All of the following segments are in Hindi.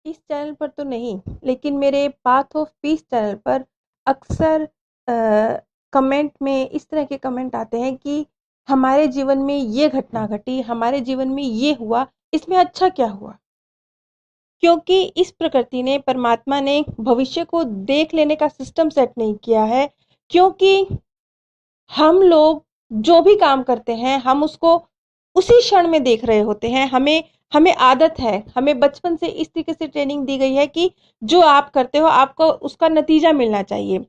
इस चैनल पर तो नहीं, लेकिन मेरे पाथ ऑफ पीस चैनल पर अक्सर कमेंट में इस तरह के कमेंट आते हैं कि हमारे जीवन में ये घटना घटी, हमारे जीवन में ये हुआ, इसमें अच्छा क्या हुआ? क्योंकि इस प्रकृति ने, परमात्मा ने भविष्य को देख लेने का सिस्टम सेट नहीं किया है। क्योंकि हम लोग जो भी काम करते हैं, हम उसको उसी क्षण में देख रहे होते हैं। हमें हमें आदत है, हमें बचपन से इस तरीके से ट्रेनिंग दी गई है कि जो आप करते हो आपको उसका नतीजा मिलना चाहिए।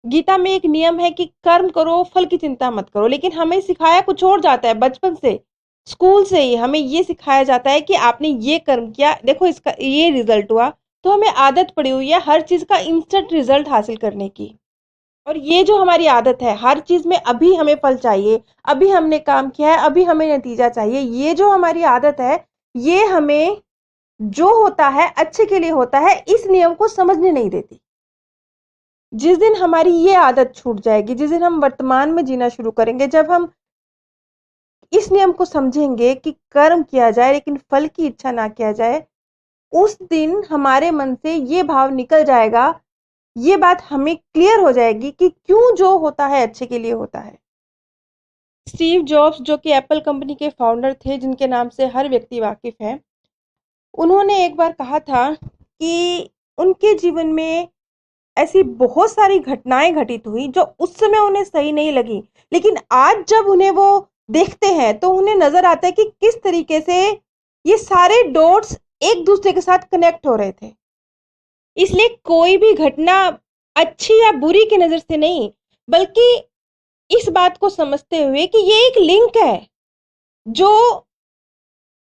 गीता में एक नियम है कि कर्म करो, फल की चिंता मत करो, लेकिन हमें सिखाया कुछ और जाता है। बचपन से, स्कूल से ही हमें ये सिखाया जाता है कि आपने ये कर्म किया, देखो इसका ये रिजल्ट हुआ। तो हमें आदत पड़ी हुई है हर चीज का इंस्टेंट रिजल्ट हासिल करने की। और ये जो हमारी आदत है, हर चीज में अभी हमें फल चाहिए, अभी हमने काम किया है, अभी हमें नतीजा चाहिए, ये जो हमारी आदत है, ये हमें जो होता है अच्छे के लिए होता है, इस नियम को समझने नहीं देती। जिस दिन हमारी ये आदत छूट जाएगी, जिस दिन हम वर्तमान में जीना शुरू करेंगे, जब हम इस नियम को समझेंगे कि कर्म किया जाए लेकिन फल की इच्छा ना किया जाए, उस दिन हमारे मन से ये भाव निकल जाएगा, ये बात हमें क्लियर हो जाएगी कि क्यों जो होता है अच्छे के लिए होता है। स्टीव जॉब्स, जो कि एप्पल कंपनी के फाउंडर थे, जिनके नाम से हर व्यक्ति वाकिफ है, उन्होंने एक बार कहा था कि उनके जीवन में ऐसी बहुत सारी घटनाएं घटित हुई जो उस समय उन्हें सही नहीं लगी, लेकिन आज जब उन्हें वो देखते हैं तो उन्हें नजर आता है कि किस तरीके से ये सारे डॉट्स एक दूसरे के साथ कनेक्ट हो रहे थे। इसलिए कोई भी घटना अच्छी या बुरी की नजर से नहीं, बल्कि इस बात को समझते हुए कि ये एक लिंक है, जो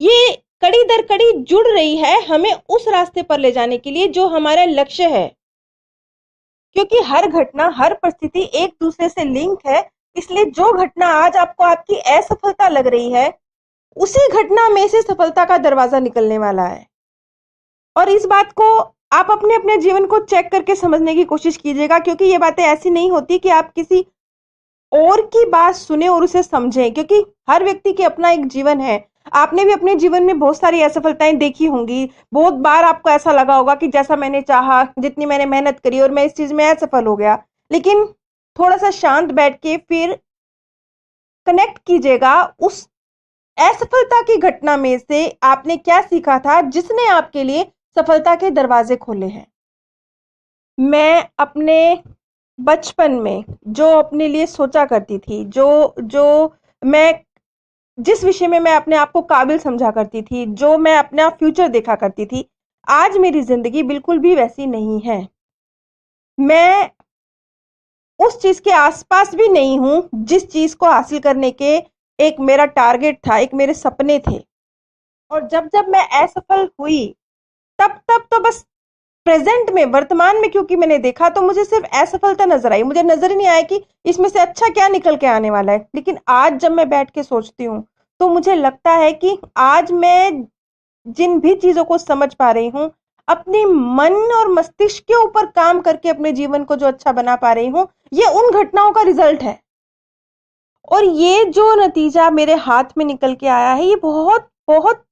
ये कड़ी दर कड़ी जुड़ रही है हमें उस रास्ते पर ले जाने के लिए जो हमारा लक्ष्य है। क्योंकि हर घटना, हर परिस्थिति एक दूसरे से लिंक है। इसलिए जो घटना आज आपको आपकी असफलता लग रही है, उसी घटना में से सफलता का दरवाजा निकलने वाला है। और इस बात को आप अपने अपने जीवन को चेक करके समझने की कोशिश कीजिएगा, क्योंकि ये बातें ऐसी नहीं होती कि आप किसी और की बात सुने और उसे समझें, क्योंकि हर व्यक्ति की अपना एक जीवन है। आपने भी अपने जीवन में बहुत सारी असफलताएं देखी होंगी। बहुत बार आपको ऐसा लगा होगा कि जैसा मैंने चाहा, जितनी मैंने मेहनत करी और मैं इस चीज में असफल हो गया। लेकिन थोड़ा सा शांत बैठ के फिर कनेक्ट कीजिएगा उस असफलता की घटना में से आपने क्या सीखा था, जिसने आपके लिए सफलता के दरवाजे खोले हैं। मैं अपने बचपन में जो अपने लिए सोचा करती थी, जो जो मैं जिस विषय में मैं अपने आप को काबिल समझा करती थी, जो मैं अपना फ्यूचर देखा करती थी, आज मेरी जिंदगी बिल्कुल भी वैसी नहीं है। मैं उस चीज के आसपास भी नहीं हूं जिस चीज को हासिल करने के एक मेरा टारगेट था, एक मेरे सपने थे। और जब जब मैं असफल हुई, तब तब तो बस प्रेजेंट में, वर्तमान में क्योंकि मैंने देखा, तो मुझे सिर्फ असफलता नजर आई। मुझे नजर ही नहीं आया कि इसमें से अच्छा क्या निकल के आने वाला है। लेकिन आज जब मैं बैठ के सोचती हूँ, तो मुझे लगता है कि आज मैं जिन भी चीजों को समझ पा रही हूँ, अपने मन और मस्तिष्क के ऊपर काम करके अपने जीवन को जो अच्छा बना पा रही हूँ, ये उन घटनाओं का रिजल्ट है। और ये जो नतीजा मेरे हाथ में निकल के आया है, ये बहुत बहुत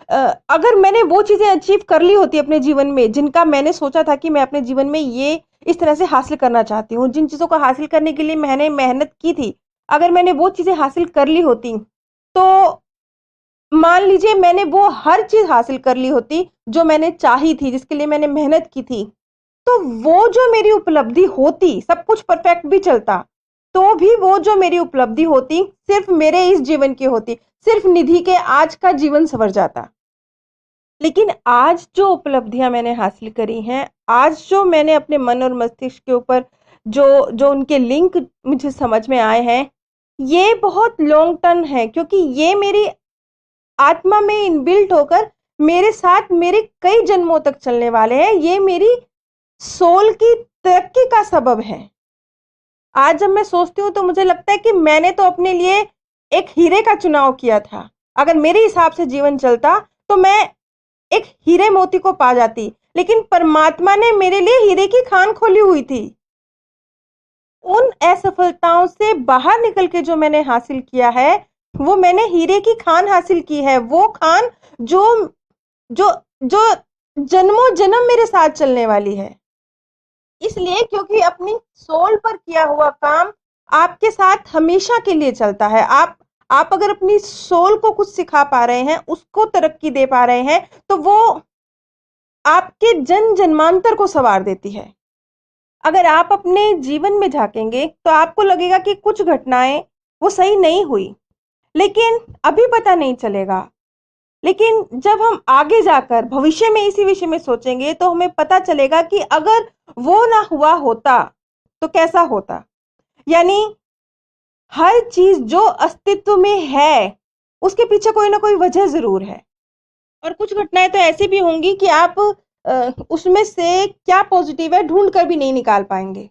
अगर मैंने वो चीजें अचीव कर ली होती अपने जीवन में, जिनका मैंने सोचा था कि मैं अपने जीवन में ये इस तरह से हासिल करना चाहती हूँ, जिन चीजों को हासिल करने के लिए मैंने मेहनत की थी, अगर मैंने वो चीजें हासिल कर ली होती, तो मान लीजिए मैंने वो हर चीज हासिल कर ली होती जो मैंने चाही थी, जिसके लिए मैंने मेहनत की थी, तो वो जो मेरी उपलब्धि होती, सब कुछ परफेक्ट भी चलता, तो भी वो जो मेरी उपलब्धि होती सिर्फ मेरे इस जीवन की होती, सिर्फ निधि के आज का जीवन संवर जाता। लेकिन आज जो उपलब्धियां मैंने हासिल करी हैं, आज जो मैंने अपने मन और मस्तिष्क के ऊपर जो जो उनके लिंक मुझे समझ में आए हैं, ये बहुत लॉन्ग टर्म है, क्योंकि ये मेरी आत्मा में इनबिल्ट होकर मेरे साथ मेरे कई जन्मों तक चलने वाले हैं। ये मेरी सोल की तरक्की का सबब है। आज जब मैं सोचती हूँ तो मुझे लगता है कि मैंने तो अपने लिए एक हीरे का चुनाव किया था। अगर मेरे हिसाब से जीवन चलता तो मैं एक हीरे मोती को पा जाती, लेकिन परमात्मा ने मेरे लिए हीरे की खान खोली हुई थी। उन असफलताओं से बाहर निकल के जो मैंने हासिल किया है, वो मैंने हीरे की खान हासिल की है। वो खान जो जो जो जन्मों जन्म मेरे साथ चलने वाली है। इसलिए क्योंकि अपनी सोल पर किया हुआ काम आपके साथ हमेशा के लिए चलता है। आप अगर अपनी सोल को कुछ सिखा पा रहे हैं, उसको तरक्की दे पा रहे हैं, तो वो आपके जन्म जन्मांतर को संवार देती है। अगर आप अपने जीवन में झांकेंगे तो आपको लगेगा कि कुछ घटनाएं वो सही नहीं हुई, लेकिन अभी पता नहीं चलेगा। लेकिन जब हम आगे जाकर भविष्य में इसी विषय में सोचेंगे तो हमें पता चलेगा कि अगर वो ना हुआ होता तो कैसा होता। यानी हर चीज जो अस्तित्व में है उसके पीछे कोई ना कोई वजह जरूर है। और कुछ घटनाएं तो ऐसी भी होंगी कि आप उसमें से क्या पॉजिटिव है ढूंढ कर भी नहीं निकाल पाएंगे।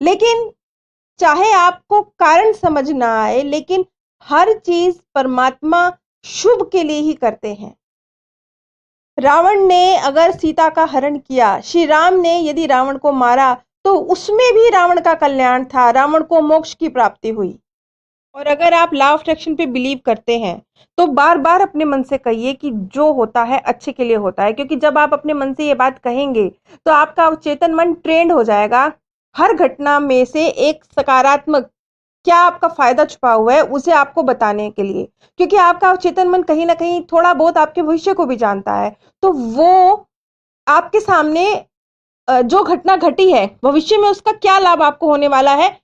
लेकिन चाहे आपको कारण समझ ना आए, लेकिन हर चीज परमात्मा शुभ के लिए ही करते हैं। रावण ने अगर सीता का हरण किया, श्री राम ने यदि रावण को मारा, तो उसमें भी रावण का कल्याण था, रावण को मोक्ष की प्राप्ति हुई। और अगर आप लॉ ऑफ अट्रैक्शन पे बिलीव करते हैं तो बार बार अपने मन से कहिए कि जो होता है अच्छे के लिए होता है। क्योंकि जब आप अपने मन से ये बात कहेंगे तो आपका चेतन मन ट्रेंड हो जाएगा हर घटना में से एक सकारात्मक क्या आपका फायदा छुपा हुआ है उसे आपको बताने के लिए। क्योंकि आपका चेतन मन कहीं ना कहीं थोड़ा बहुत आपके भविष्य को भी जानता है, तो वो आपके सामने जो घटना घटी है भविष्य में उसका क्या लाभ आपको होने वाला है,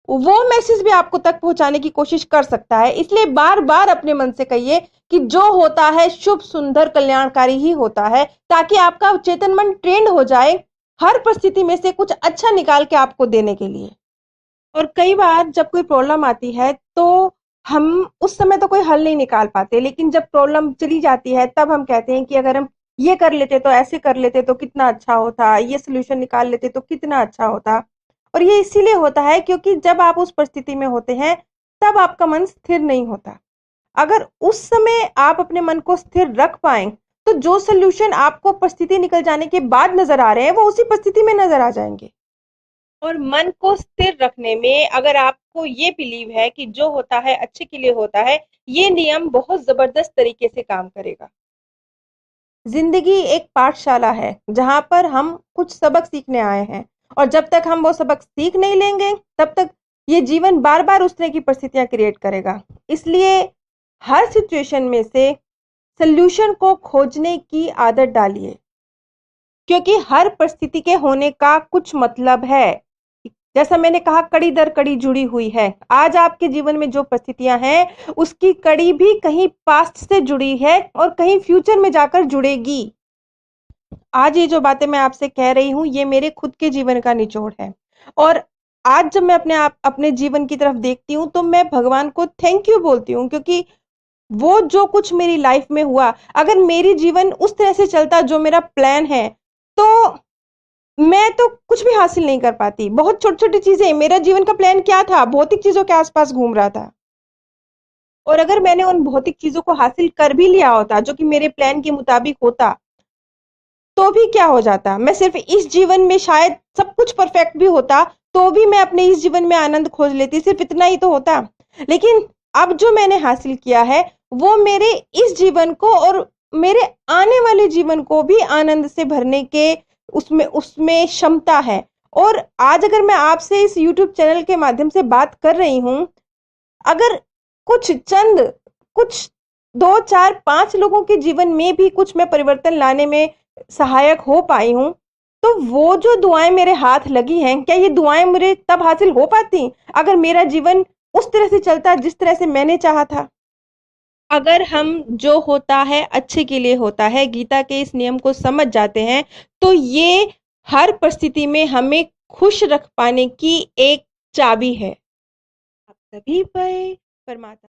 वो मैसेज भी आपको तक पहुंचाने की कोशिश कर सकता है। इसलिए बार बार अपने मन से कहिए कि जो होता है शुभ सुंदर कल्याणकारी ही होता है, ताकि आपका चेतन मन ट्रेंड हो जाए हर परिस्थिति में से कुछ अच्छा निकाल के आपको देने के लिए। और कई बार जब कोई प्रॉब्लम आती है तो हम उस समय तो कोई हल नहीं निकाल पाते, लेकिन जब प्रॉब्लम चली जाती है तब हम कहते हैं कि अगर हम ये कर लेते तो ऐसे कर लेते तो कितना अच्छा होता, ये सोल्यूशन निकाल लेते तो कितना अच्छा होता। और ये इसीलिए होता है क्योंकि जब आप उस परिस्थिति में होते हैं तब आपका मन स्थिर नहीं होता। अगर उस समय आप अपने मन को स्थिर रख पाए तो जो सोल्यूशन आपको परिस्थिति निकल जाने के बाद नजर आ रहे हैं वो उसी परिस्थिति में नजर आ जाएंगे। और मन को स्थिर रखने में अगर आपको ये बिलीव है कि जो होता है अच्छे के लिए होता है, ये नियम बहुत जबरदस्त तरीके से काम करेगा। जिंदगी एक पाठशाला है जहां पर हम कुछ सबक सीखने आए हैं, और जब तक हम वो सबक सीख नहीं लेंगे तब तक ये जीवन बार बार उस तरह की परिस्थितियां क्रिएट करेगा। इसलिए हर सिचुएशन में से सल्यूशन को खोजने की आदत डालिए, क्योंकि हर परिस्थिति के होने का कुछ मतलब है। जैसा मैंने कहा कड़ी दर कड़ी जुड़ी हुई है। आज आपके जीवन में जो परिस्थितियां हैं उसकी कड़ी भी कहीं पास्ट से जुड़ी है और कहीं फ्यूचर में जाकर जुड़ेगी। आज ये जो बातें मैं आपसे कह रही हूं ये मेरे खुद के जीवन का निचोड़ है। और आज जब मैं अपने जीवन की तरफ देखती हूँ तो मैं भगवान को थैंक यू बोलती हूँ, क्योंकि वो जो कुछ मेरी लाइफ में हुआ, अगर मेरी जीवन उस तरह से चलता जो मेरा प्लान है तो मैं तो कुछ भी हासिल नहीं कर पाती। बहुत छोटी छोटी चीजें, मेरा जीवन का प्लान क्या था, भौतिक चीजों के आसपास घूम रहा था। और अगर मैंने उन भौतिक चीजों को हासिल कर भी लिया होता जो कि मेरे प्लान के मुताबिक होता, तो भी क्या हो जाता, मैं सिर्फ इस जीवन में शायद सब कुछ परफेक्ट भी होता तो भी मैं अपने इस जीवन में आनंद खोज लेती, सिर्फ इतना ही तो होता। लेकिन अब जो मैंने हासिल किया है वो मेरे इस जीवन को और मेरे आने वाले जीवन को भी आनंद से भरने के उसमें क्षमता है। और आज अगर मैं आपसे इस YouTube चैनल के माध्यम से बात कर रही हूं, अगर कुछ 2 4 5 लोगों के जीवन में भी कुछ मैं परिवर्तन लाने में सहायक हो पाई हूं, तो वो जो दुआएं मेरे हाथ लगी हैं, क्या ये दुआएं मुझे तब हासिल हो पाती अगर मेरा जीवन उस तरह से चलता जिस तरह से मैंने चाहा था। अगर हम जो होता है अच्छे के लिए होता है गीता के इस नियम को समझ जाते हैं तो ये हर परिस्थिति में हमें खुश रख पाने की एक चाबी है। आप सभी पर परमात्मा